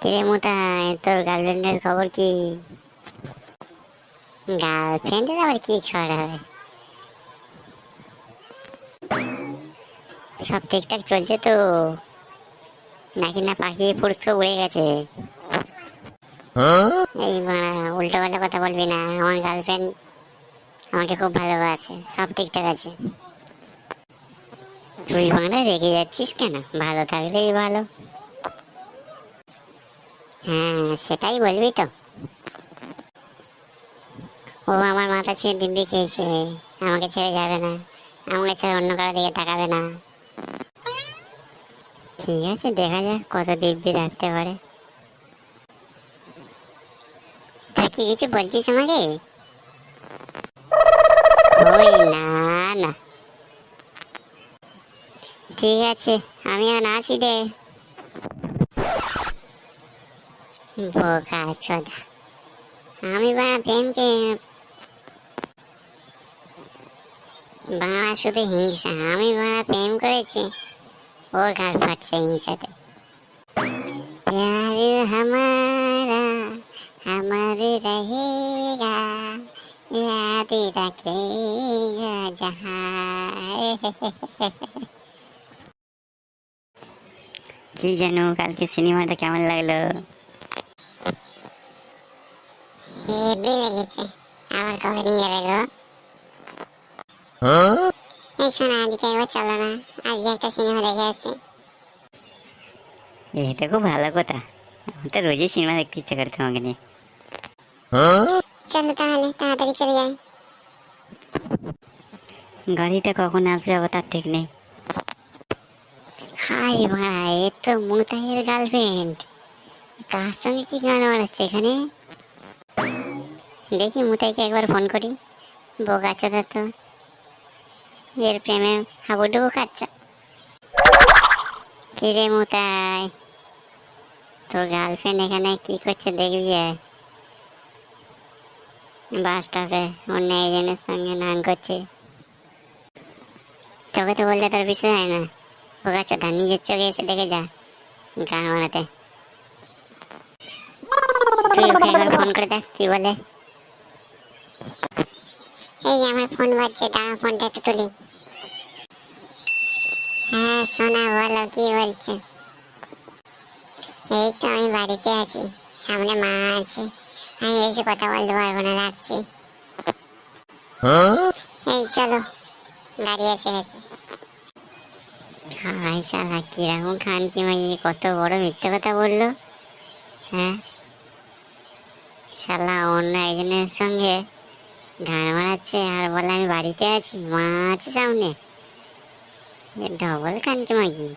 কিরে মোতায়, তোর গার্লফ্রেন্ডের খবর কি? গার্লফ্রেন্ডের আবার কি খবর হবে? সব ঠিকঠাক চলছে তো? নাকি না পাখি পুরো উড়ে গেছে? এই মারা, উল্টো পাল্টা কথা বলবি না। আমার গার্লফ্রেন্ড আমাকে খুব ভালোবাসে, সব ঠিকঠাক আছে। তুই মারা রেগে যাচ্ছিস কেন? ভালো থাকলেই ভালো। হ্যাঁ, সেটাই বলবি তো। ও আমার মাথা ছুঁয়ে দিব্যি খেয়েছে, আমাকে ছেড়ে যাবে না, আমাকে ছেড়ে অন্য কারো দিকে তাকাবে না। ঠিক আছে, দেখা যাক কত দিব্যি রাখতে পারে। তা কি কিছু বলছিস আমাকে? ওই না, না, ঠিক আছে, আমি আর আসি রে। বোকা চোদা, আমি বাড়া প্রেমকে বাড়া শুধু হিংসা। আমি বাড়া প্রেম করেছি, ওর ঘাড় ফাটছে হিংসাতে। प्यार हमारा अमर रहेगा, याद रखेगा जहाँ। কি জানো কালকে সিনেমাটা কেমন লাগলো? হেভি লেগেছে। আমার কবে নিয়ে যাবে গো? এই শোনা, আজকে একবার চলো না, আজকে একটা সিনেমা দেখে আসছি। এটা খুব ভালো কথা, আমার তো রোজই সিনেমা দেখতে ইচ্ছা করে তোমাকে নিয়ে। চলো তাহলে, তাড়াতাড়ি চলে যাই। গাড়িটা কখন আসবে আবার তার ঠিক নেই। হাই ভাই, এ তো মুতাহির গার্লফ্রেন্ড। কার সঙ্গে কি গান মারাচ্ছে এখানে? দেখি মুতাইকে একবার ফোন করি। বোকা চোদা তো, এর প্রেমে হাবুডুবু খাচ্ছে। কিরে মুতাই, তোর গার্লফ্রেন্ড এখানে কি করছে দেখবি? বাস স্টপে অন্য একজনের সঙ্গে নান করছে। তোকে তো বললে তোর বিশ্বাস হয় না। বোকা চোদা, নিজের চোখে এসে দেখে যা গান মারাতে। তুই ওকে একবার ফোন করে দেখ কি বলে। এই আমার ফোন বাজছে, দাঁড়া ফোনটা একটু তুলি। হ্যাঁ সোনা, বলো কি বলছো? এই তো আমি বাড়িতে আছি, সামনে মা আছে, আমি বেশি কথা বলতে পারবো না, রাখছি। এই চলো, গাড়ি এসে গেছে। হাই শালা, কিরকম খান কি মাই, কত বড় মিথ্যে কথা বললো। হ্যাঁ, শালা অন্য একজনের সঙ্গে গান মারাচ্ছে আর বলে আমি বাড়িতে আছি, মা আছে সামনে। ডবল কান কি মাগি।